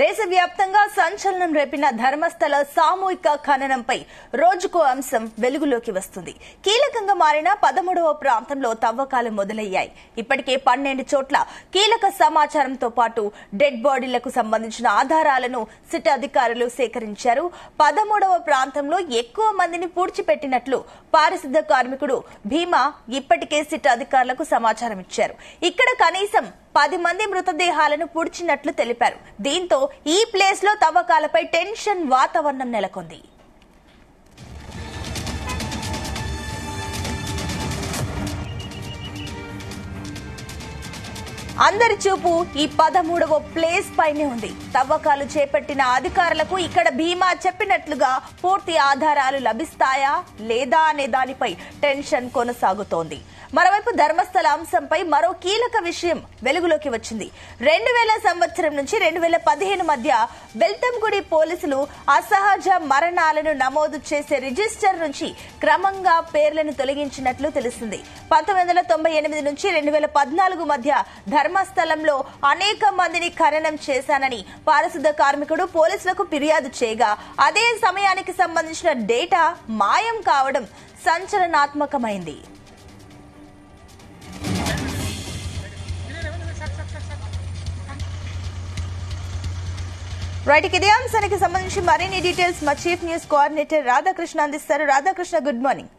దేశవ్యాప్తంగా సంచలనం రేపిన ధర్మస్థల సామూహిక ఖననంపై రోజుకో అంశం వెలుగులోకి వస్తుంది. కీలకంగా మారిన 13వ ప్రాంతంలో తవ్వకాలు మొదలయ్యాయి. ఇప్పటికే 12 చోట్ల కీలక సమాచారంతో పాటు డెడ్ బాడీలకు సంబంధించిన ఆధారాలను సిట్ అధికారులు సేకరించారు. 13వ ప్రాంతంలో ఎక్కువ మందిని పూడ్చిపెట్టినట్లు పారిశుద్ధ్య కార్మికుడు భీమా ఇప్పటికే సిట్ అధికారులకు సమాచారం ఇచ్చారు. ఇక్కడ కనీసం 10 మంది మృతదేహాలను పూడ్చినట్లు తెలిపారు. దీంతో ఈ ప్లేస్ లో తవ్వకాలపై టెన్షన్ వాతావరణం నెలకొంది. అందరి చూపు ఈ 13వ ప్లేస్ పైనే ఉంది. తవ్వకాలు చేపట్టిన అధికారులకు ఇక్కడ భీమా చెప్పినట్లుగా పూర్తి ఆధారాలు లభిస్తాయా లేదా అనే దానిపై టెన్షన్ కొనసాగుతోంది. మరోవైపు ధర్మస్థల అంశంపై మరో కీలక విషయం వెలుగులోకి వచ్చింది. 2000 సంవత్సరం నుంచి 2015 మధ్య బెల్తంగుడి పోలీసులు అసహజ మరణాలను నమోదు చేసే రిజిస్టర్ నుంచి క్రమంగా పేర్లను తొలగించినట్లు తెలిసింది. 1998 నుంచి 2014 మధ్య ధర్మస్థలంలో అనేక మందిని ఖననం చేశానని పారిశుద్ధ్య కార్మికుడు పోలీసులకు ఫిర్యాదు చేయగా అదే సమయానికి సంబంధించిన డేటా మాయం కావడం సంచలనాత్మకమైంది. రైట్, ఇదే అంశానికి సంబంధించి మరిన్ని డీటెయిల్స్ మా చీఫ్ న్యూస్ కోఆర్డినేటర్ రాధాకృష్ణ అందిస్తారు. Radhakrishna, good morning.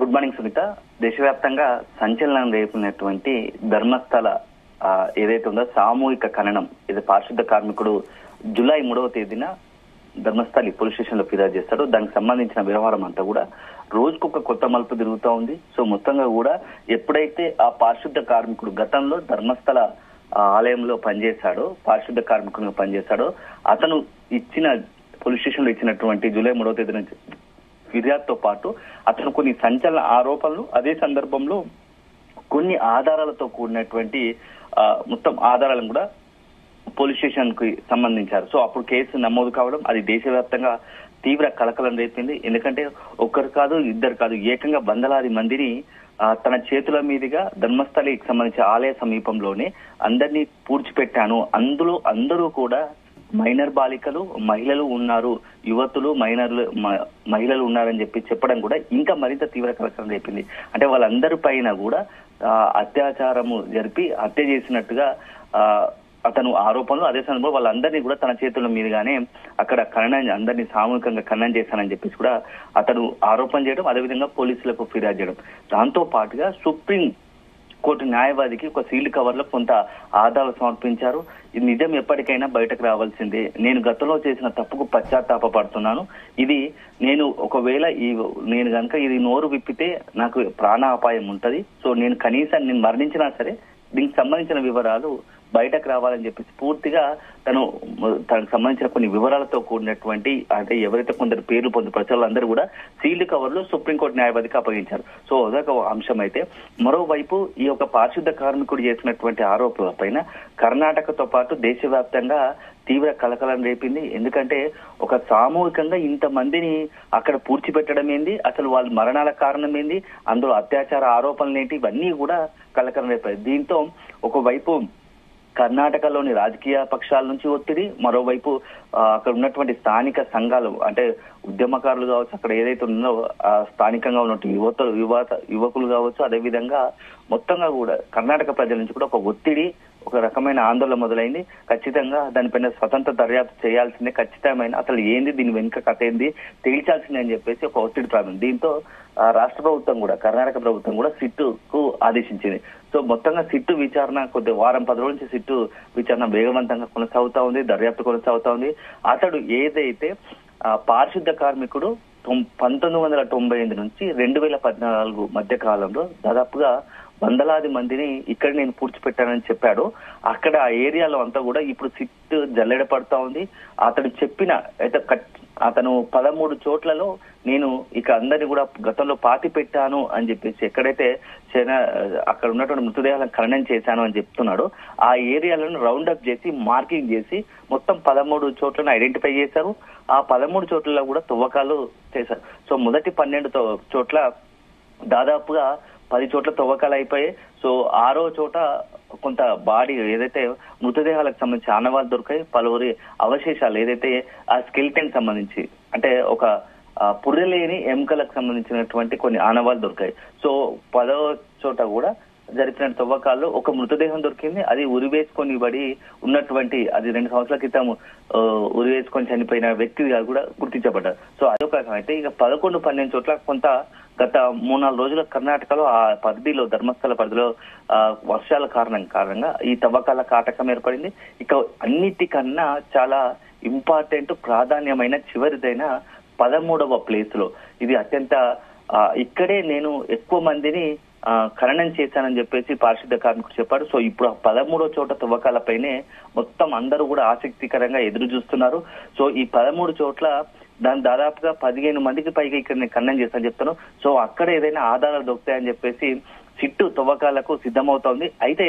Good morning Sunitha. దేశవ్యాప్తంగా సంచలనం రేపినటువంటి ధర్మస్థల ఏదైతే ఉందో సామూహిక ఖననం, ఇది పారిశుద్ధ కార్మికుడు జూలై 3వ తేదీన ధర్మస్థలి పోలీస్ స్టేషన్ లో ఫిర్యాదు చేస్తాడు. దానికి సంబంధించిన వ్యవహారం అంతా కూడా రోజుకొక కొత్త మలుపు తిరుగుతూ ఉంది. సో మొత్తంగా కూడా ఎప్పుడైతే ఆ పారిశుద్ధ కార్మికుడు గతంలో ధర్మస్థల ఆలయంలో పనిచేశాడో, పారిశుద్ధ కార్మికుడిగా పనిచేశాడో, అతను ఇచ్చిన పోలీస్ స్టేషన్ లో ఇచ్చినటువంటి జూలై 3వ తేదీ నుంచి ఫిర్యాదుతో పాటు అతను కొన్ని సంచలన ఆరోపణలు, అదే సందర్భంలో కొన్ని ఆధారాలతో కూడినటువంటి మొత్తం ఆధారాలను కూడా పోలీస్ స్టేషన్ కి సంబంధించారు. సో అప్పుడు కేసు నమోదు కావడం అది దేశవ్యాప్తంగా తీవ్ర కలకలం రేపింది. ఎందుకంటే ఒక్కరు కాదు, ఇద్దరు కాదు, ఏకంగా వందలాది మందిని తన చేతుల మీదుగా ధర్మస్థలికి సంబంధించి ఆలయ సమీపంలోనే అందరినీ పూడ్చిపెట్టాను. అందులో అందరూ కూడా మైనర్ బాలికలు, మహిళలు ఉన్నారు, యువతులు, మహిళలు ఉన్నారని చెప్పడం కూడా ఇంకా మరింత తీవ్ర కలకలం రేపింది. అంటే వాళ్ళందరి పైన కూడా అత్యాచారము జరిపి హత్య చేసినట్టుగా అతను ఆరోపణలు, అదే సందర్భంలో వాళ్ళందరినీ కూడా తన చేతుల మీదుగానే అక్కడ అందరినీ సామూహికంగా ఖననం చేశానని చెప్పేసి కూడా అతను ఆరోపణ చేయడం, అదేవిధంగా పోలీసులకు ఫిర్యాదు చేయడం. దాంతో పాటుగా సుప్రీం కోర్టు న్యాయవాదికి ఒక సీల్డ్ కవర్ లో కొంత ఆధారాలు సమర్పించారు. ఇది నిజం ఎప్పటికైనా బయటకు రావాల్సిందే, నేను గతంలో చేసిన తప్పుకు పశ్చాత్తాపడుతున్నాను, ఇది నేను ఒకవేళ నేను కనుక ఇది నోరు విప్పితే నాకు ప్రాణాపాయం ఉంటది, సో నేను కనీసం నేను మరణించినా సరే దీనికి సంబంధించిన వివరాలు బయటకు రావాలని చెప్పేసి పూర్తిగా తనకు సంబంధించిన కొన్ని వివరాలతో కూడినటువంటి, అంటే ఎవరైతే కొందరు పేర్లు ప్రజలందరూ కూడా సీల్డ్ కవర్ లో సుప్రీంకోర్టు న్యాయవాదికి అప్పగించారు. సో అదొక అంశం అయితే, మరోవైపు ఈ యొక్క పారిశుద్ధ కార్మికుడు చేసినటువంటి ఆరోపణల పైన కర్ణాటకతో పాటు దేశవ్యాప్తంగా తీవ్ర కలకలం రేపింది. ఎందుకంటే ఒక సామూహికంగా ఇంతమందిని అక్కడ పూడ్చిపెట్టడం ఏంది, అసలు వాళ్ళ మరణాల కారణం ఏంది, అందులో అత్యాచార ఆరోపణలు ఏంటి, ఇవన్నీ కూడా కలకలం రేపాయి. దీంతో ఒకవైపు కర్ణాటకలోని రాజకీయ పక్షాల నుంచి ఒత్తిడి, మరోవైపు అక్కడ ఉన్నటువంటి స్థానిక సంఘాలు, అంటే ఉద్యమకారులు కావచ్చు, అక్కడ ఏదైతే ఉందో స్థానికంగా ఉన్నటువంటి యువకులు కావచ్చు, అదేవిధంగా మొత్తంగా కూడా కర్ణాటక ప్రజల నుంచి కూడా ఒక ఒత్తిడి, ఒక రకమైన ఆందోళన మొదలైంది. ఖచ్చితంగా దానిపైన స్వతంత్ర దర్యాప్తు చేయాల్సిందే, ఖచ్చితమైన అసలు ఏంది, దీని వెనుక కథ ఏంది తేల్చాల్సిందే అని చెప్పేసి ఒక ఒత్తిడి ప్రారంభం. దీంతో రాష్ట్ర ప్రభుత్వం కూడా, కర్ణాటక ప్రభుత్వం కూడా సిట్టుకు ఆదేశించింది. సో మొత్తంగా సిట్టు విచారణ వారం 10 రోజుల నుంచి సిట్టు విచారణ వేగవంతంగా కొనసాగుతా ఉంది, దర్యాప్తు కొనసాగుతా ఉంది. అతడు ఏదైతే పారిశుద్ధ కార్మికుడు 1998 నుంచి 2014 మధ్య కాలంలో దాదాపుగా వందలాది మందిని ఇక్కడ నేను పూడ్చిపెట్టానని చెప్పాడు. అక్కడ ఆ ఏరియాలో అంతా కూడా ఇప్పుడు సిట్టు జల్లెడ పడతా ఉంది. అతడు చెప్పిన అయితే అతను 13 చోట్లలో నేను ఇక అందరినీ కూడా గతంలో పాతి పెట్టాను అని చెప్పేసి, ఎక్కడైతే అక్కడ ఉన్నటువంటి మృతదేహాలను ఖననం చేశాను అని చెప్తున్నాడు, ఆ ఏరియాలను రౌండ్ అప్ చేసి మార్కింగ్ చేసి మొత్తం 13 చోట్లను ఐడెంటిఫై చేశారు. ఆ 13 చోట్లలో కూడా తవ్వకాలు చేశారు. సో మొదటి 12 చోట్ల దాదాపుగా 10 చోట్ల తవ్వకాలు అయిపోయాయి. సో 6వ చోట కొంత బాడీ ఏదైతే మృతదేహాలకు సంబంధించి ఆనవాళ్ళు దొరికాయి, పలువురి అవశేషాలు ఏదైతే ఆ స్కెల్టన్ సంబంధించి అంటే ఒక పుర్రెలేని ఎముకలకు సంబంధించినటువంటి కొన్ని ఆనవాళ్ళు దొరికాయి. సో 10వ చోట కూడా జరిపిన తవ్వకాల్లో ఒక మృతదేహం దొరికింది. అది ఉరివేసుకొని పడి ఉన్నటువంటి, అది 2 సంవత్సరాల క్రితం ఉరివేసుకొని చనిపోయిన వ్యక్తిగా కూడా గుర్తించబడ్డారు. సో అదొక అయితే ఇక 11-12 చోట్ల కొంత గత 3-4 రోజుల కర్ణాటకలో ఆ పరిధిలో ధర్మస్థల పరిధిలో వర్షాల కారణంగా ఈ తవ్వకాల కాటకం ఏర్పడింది. ఇక అన్నిటికన్నా చాలా ఇంపార్టెంట్ ప్రాధాన్యమైన చివరిదైన 13వ ప్లేస్ లో ఇది అత్యంత ఇక్కడే నేను ఎక్కువ మందిని ఖననం చేశానని చెప్పేసి పారిశుద్ధ్య కార్మికుడు చెప్పాడు. సో ఇప్పుడు 13వ చోట తవ్వకాలపైనే మొత్తం అందరూ కూడా ఆసక్తికరంగా ఎదురు చూస్తున్నారు. సో ఈ 13 చోట్ల దాదాపుగా 15 మందికి పైగా ఇక్కడ నేను ఖననం చేస్తానని చెప్తాను. సో అక్కడ ఏదైనా ఆధారాలు దొరుకుతాయని చెప్పేసి సిట్టు తవ్వకాలకు సిద్ధమవుతోంది. అయితే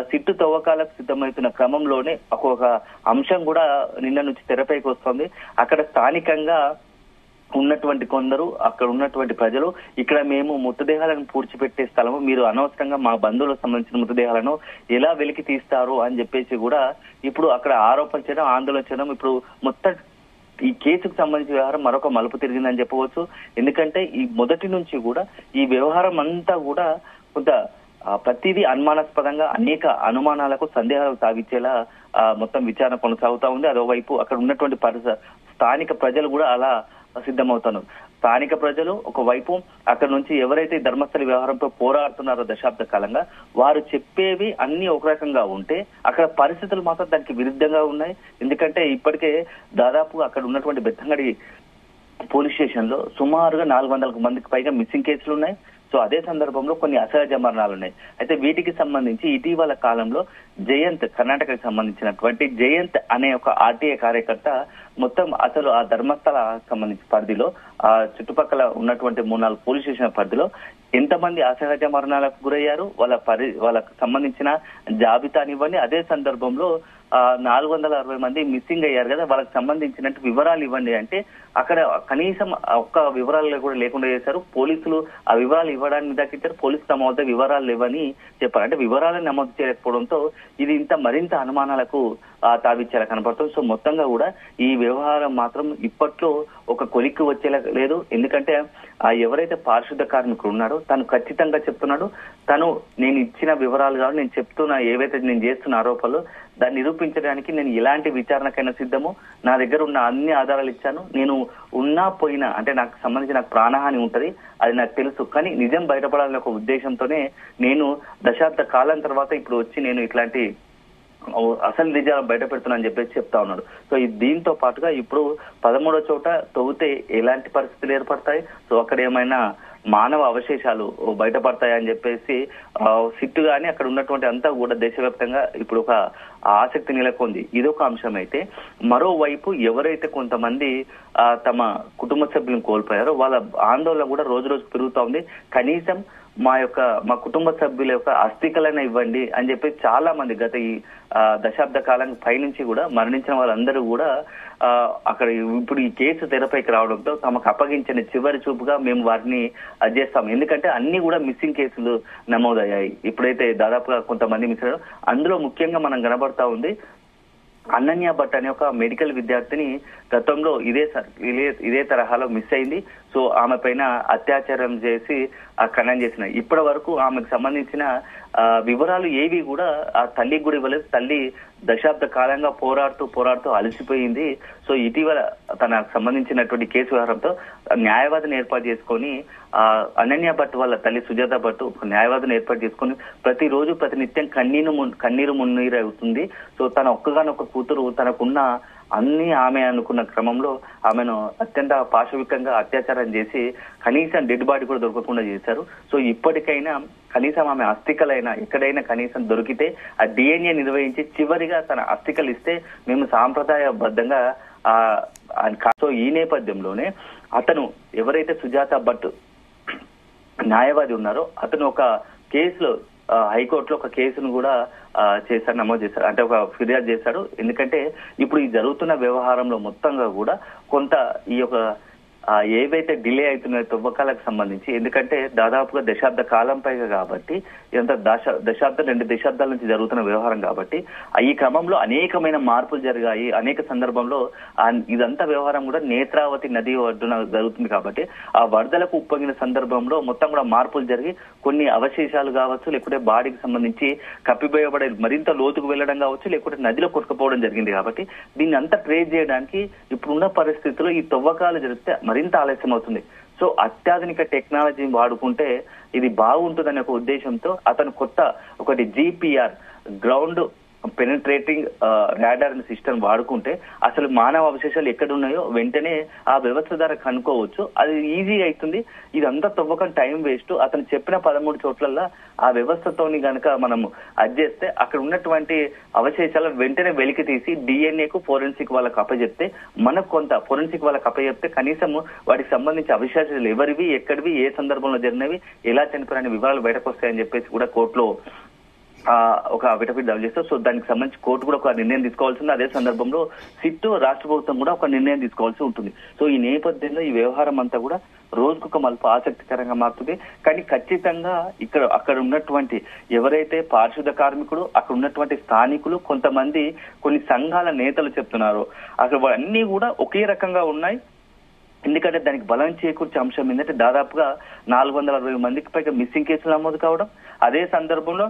సిట్టు తవ్వకాలకు సిద్ధమవుతున్న క్రమంలోనే ఒక్కొక్క అంశం కూడా నిన్న నుంచి తెరపైకి వస్తోంది. అక్కడ స్థానికంగా ఉన్నటువంటి కొందరు, అక్కడ ఉన్నటువంటి ప్రజలు, ఇక్కడ మేము మృతదేహాలను పూడ్చిపెట్టే స్థలము, మీరు అనవసరంగా మా బంధువులకు సంబంధించిన మృతదేహాలను ఎలా వెలికి తీస్తారు అని చెప్పేసి కూడా ఇప్పుడు అక్కడ ఆరోపణ చేయడం, ఆందోళన చేయడం, ఇప్పుడు మొత్తం ఈ కేసుకు సంబంధించిన వ్యవహారం మరొక మలుపు తిరిగిందని చెప్పవచ్చు. ఎందుకంటే ఈ మొదటి నుంచి కూడా ఈ వ్యవహారం అంతా కూడా కొంత ప్రతిదీ అనుమానాస్పదంగా అనేక అనుమానాలకు, సందేహాలకు సాగించేలా మొత్తం విచారణ కొనసాగుతా ఉంది. అదోవైపు అక్కడ ఉన్నటువంటి స్థానిక ప్రజలు కూడా అలా సిద్ధమవుతున్నారు. స్థానిక ప్రజలు ఒకవైపు అక్కడ నుంచి ఎవరైతే ధర్మస్థల వ్యవహారంతో పోరాడుతున్నారో దశాబ్ద కాలంగా, వారు చెప్పేవి అన్ని ఒక రకంగా ఉంటే అక్కడ పరిస్థితులు మాత్రం దానికి విరుద్ధంగా ఉన్నాయి. ఎందుకంటే ఇప్పటికే దాదాపు అక్కడ ఉన్నటువంటి బెత్తంగడి పోలీస్ స్టేషన్ లో సుమారుగా 400 మందికి పైగా మిస్సింగ్ కేసులు ఉన్నాయి. సో అదే సందర్భంలో కొన్ని అసహజ మరణాలు ఉన్నాయి. అయితే వీటికి సంబంధించి ఇటీవల కాలంలో జయంత్, కర్ణాటకకు సంబంధించినటువంటి జయంత్ అనే ఒక ఆర్టీఏ కార్యకర్త మొత్తం అసలు ఆ ధర్మస్థల సంబంధించి పరిధిలో ఆ చుట్టుపక్కల ఉన్నటువంటి 3-4 పోలీస్ స్టేషన్ పరిధిలో ఎంతమంది అసహజ మరణాలకు గురయ్యారు, వాళ్ళకు సంబంధించిన జాబితానివ్వండి. అదే సందర్భంలో 460 మంది మిస్సింగ్ అయ్యారు కదా, వాళ్ళకి సంబంధించినట్టు వివరాలు ఇవ్వండి అంటే అక్కడ కనీసం ఒక్క వివరాలు కూడా లేకుండా చేశారు. పోలీసులు ఆ వివరాలు ఇవ్వడానికి దక్కించారు. పోలీసు తమ వద్ద వివరాలు లేవని చెప్పారు. అంటే వివరాలను నమోదు చేయకపోవడంతో ఇది మరింత అనుమానాలకు తావిచ్చేలా కనపడుతుంది. సో మొత్తంగా కూడా ఈ వ్యవహారం మాత్రం ఇప్పట్లో ఒక కొలిక్కి వచ్చేలా లేదు. ఎందుకంటే ఎవరైతే పారిశుద్ధ కార్మికుడు ఉన్నాడో తను ఖచ్చితంగా చెప్తున్నాడు, తను నేను ఇచ్చిన వివరాలు కాదు, నేను చెప్తున్నా ఏవైతే నేను చేస్తున్న ఆరోపణలు దాన్ని నిరూపించడానికి నేను ఎలాంటి విచారణకైనా సిద్ధము, నా దగ్గర ఉన్న అన్ని ఆధారాలు ఇచ్చాను, నేను ఉన్నా పోయినా అంటే నాకు సంబంధించి నాకు ప్రాణహాని ఉంటది, అది నాకు తెలుసు, కానీ నిజం బయటపడాలనే ఒక ఉద్దేశంతోనే నేను దశాబ్ద కాలం తర్వాత ఇప్పుడు వచ్చి నేను ఇట్లాంటి అసలు నిజాలు బయట పెడుతున్నా అని చెప్పేసి చెప్తా ఉన్నాడు. సో దీంతో పాటుగా ఇప్పుడు 13వ చోట తవ్వితే ఎలాంటి పరిస్థితులు ఏర్పడతాయి, సో అక్కడ ఏమైనా మానవ అవశేషాలు బయటపడతాయని చెప్పేసి సిట్టు గాని అక్కడ ఉన్నటువంటి అంతా కూడా దేశవ్యాప్తంగా ఇప్పుడు ఒక ఆసక్తి నెలకొంది. ఇదొక అంశం అయితే, మరోవైపు ఎవరైతే కొంతమంది తమ కుటుంబ సభ్యులను కోల్పోయారో వాళ్ళ ఆందోళన కూడా రోజు రోజు పెరుగుతా ఉంది. కనీసం మా కుటుంబ సభ్యుల యొక్క అస్థికలైనా ఇవ్వండి అని చెప్పి చాలా మంది గత ఈ దశాబ్ద కాలం పైనుంచి కూడా మరణించిన వాళ్ళందరూ కూడా అక్కడ ఇప్పుడు ఈ కేసు తెరపైకి రావడంతో తమకు అప్పగించిన చివరి చూపుగా మేము వారిని చేస్తాం. ఎందుకంటే అన్ని కూడా మిస్సింగ్ కేసులు నమోదయ్యాయి. ఇప్పుడైతే దాదాపుగా కొంతమంది మిస్ అయ్యారు. అందులో ముఖ్యంగా మనం కనబడతా ఉంది అనన్య భట్ అనే ఒక మెడికల్ విద్యార్థిని గతంలో ఇదే తరహాలో మిస్ అయింది. సో ఆమె పైన అత్యాచారం చేసి ఖననం చేసిన ఇప్పటి వరకు ఆమెకు సంబంధించిన వివరాలు ఏవి కూడా ఆ తల్లికి కూడా ఇవ్వలేదు. తల్లి దశాబ్ద కాలంగా పోరాడుతూ అలసిపోయింది. సో ఇటీవల తనకు సంబంధించినటువంటి కేసు వ్యవహారంతో న్యాయవాదిని ఏర్పాటు చేసుకొని అనన్య భట్ వాళ్ళ తల్లి సుజాత భట్ న్యాయవాదిని ఏర్పాటు చేసుకొని ప్రతిరోజు ప్రతినిత్యం కన్నీరు మున్నీరు అవుతుంది. సో తన ఒక్కగానొక్క కూతురు తనకున్న అన్ని ఆమె అనుకున్న క్రమంలో ఆమెను అత్యంత పాశవికంగా అత్యాచారం చేసి కనీసం డెడ్ బాడీ కూడా దొరకకుండా చేశారు. సో ఇప్పటికైనా కనీసం ఆమె అస్థికలైనా ఎక్కడైనా కనీసం దొరికితే ఆ DNA నిర్వహించి చివరిగా తన అస్థికలు ఇస్తే మేము సాంప్రదాయబద్ధంగా సో ఈ నేపథ్యంలోనే అతను ఎవరైతే సుజాత భట్ న్యాయవాది ఉన్నారో అతను ఒక కేసులో హైకోర్టులో ఒక కేసును కూడా నమోదు చేశారు, అంటే ఒక ఫిర్యాదు చేశాడు. ఎందుకంటే ఇప్పుడు ఈ జరుగుతున్న వ్యవహారంలో మొత్తంగా కూడా కొంత ఈ యొక్క ఏవైతే డిలే అవుతున్నాయో తవ్వకాలకు సంబంధించి, ఎందుకంటే దాదాపుగా దశాబ్ద కాలం పైగా కాబట్టి, ఇదంతా దశాబ్దం 2 దశాబ్దాల నుంచి జరుగుతున్న వ్యవహారం కాబట్టి ఈ క్రమంలో అనేకమైన మార్పులు జరిగాయి. అనేక సందర్భంలో ఇదంతా వ్యవహారం కూడా నేత్రావతి నది ఒడ్డున జరుగుతుంది కాబట్టి ఆ వరదలకు ఉప్పొంగిన సందర్భంలో మొత్తం కూడా మార్పులు జరిగి కొన్ని అవశేషాలు కావచ్చు, లేకుంటే బాడీకి సంబంధించి కప్పిపోయబడే మరింత లోతుకు వెళ్లడం కావచ్చు, లేకుంటే నదిలో కొట్టుకుపోవడం జరిగింది. కాబట్టి దీన్ని అంతా ట్రేస్ చేయడానికి ఇప్పుడున్న పరిస్థితుల్లో ఈ తవ్వకాలు జరిగితే మరింత ఆలస్యం అవుతుంది. సో అత్యాధునిక టెక్నాలజీని వాడుకుంటే ఇది బాగుంటుందనే ఒక ఉద్దేశంతో అతను కొత్త ఒకటి GPR ground penetrating radar system వాడుకుంటే అసలు మానవ అవశేషాలు ఎక్కడున్నాయో వెంటనే ఆ వ్యవస్థ ద్వారా కనుక్కోవచ్చు. అది ఈజీగా అవుతుంది. ఇదంతా తవ్వకం టైం వేస్ట్. అతను చెప్పిన 13 చోట్లల్లో ఆ వ్యవస్థతోని గనక మనం అడ్జేస్తే అక్కడ ఉన్నటువంటి అవశేషాలు వెంటనే వెలికి తీసి DNA కు ఫోరెన్సిక్ వాళ్ళకి అప్పచెప్తే, మనకు కొంత ఫోరెన్సిక్ వాళ్ళకి అప్పచెప్తే కనీసం వాటికి సంబంధించి అవశేషాలు ఎవరివి, ఎక్కడివి, ఏ సందర్భంలో జరిగినవి, ఎలా చనిపోయిన వివరాలు బయటకు వస్తాయని చెప్పేసి కూడా కోర్టులో ఒక అఫిడవిట్ దాఖలు చేస్తారు. సో దానికి సంబంధించి కోర్టు కూడా ఒక నిర్ణయం తీసుకోవాల్సింది. అదే సందర్భంలో సిట్ రాష్ట్ర ప్రభుత్వం కూడా ఒక నిర్ణయం తీసుకోవాల్సి ఉంటుంది. సో ఈ నేపథ్యంలో ఈ వ్యవహారం అంతా కూడా రోజుకొక మలుపు ఆసక్తికరంగా మారుతుంది. కానీ ఖచ్చితంగా అక్కడ ఉన్నటువంటి ఎవరైతే పారిశుద్ధ కార్మికుడు, అక్కడ ఉన్నటువంటి స్థానికులు, కొంతమంది కొన్ని సంఘాల నేతలు చెప్తున్నారో అక్కడ అన్ని కూడా ఒకే రకంగా ఉన్నాయి. ఎందుకంటే దానికి బలం చేకూర్చే అంశం ఏంటంటే దాదాపుగా 460 మందికి పైగా మిస్సింగ్ కేసులు నమోదు కావడం, అదే సందర్భంలో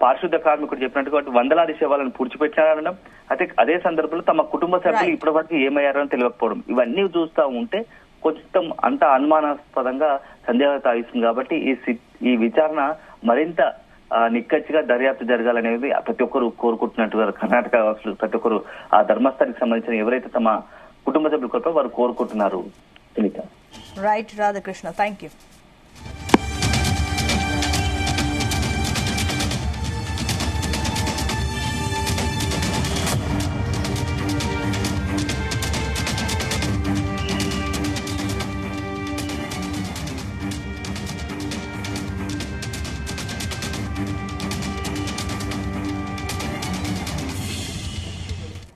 పారిశుద్ధ కార్మికుడు చెప్పినట్టుగా వందలాది శవాలను పూడ్చిపెట్టారనడం, అయితే అదే సందర్భంలో తమ కుటుంబ సభ్యులు ఇప్పటి వరకు ఏమయ్యారని తెలియకపోవడం, ఇవన్నీ చూస్తూ ఉంటే కొంచెం అంత అనుమానాస్పదంగా సందేహం తాగిస్తుంది. కాబట్టి ఈ విచారణ మరింత నిక్కచ్చిగా దర్యాప్తు జరగాలనేది ప్రతి ఒక్కరు కోరుకుంటున్నట్టుగా కర్ణాటక వాసులు ప్రతి ఒక్కరు ఆ ధర్మస్థానికి సంబంధించిన ఎవరైతే తమ కుటుంబ సభ్యులు కోల్పో వారు కోరుకుంటున్నారు. Right Radhakrishna, thank you.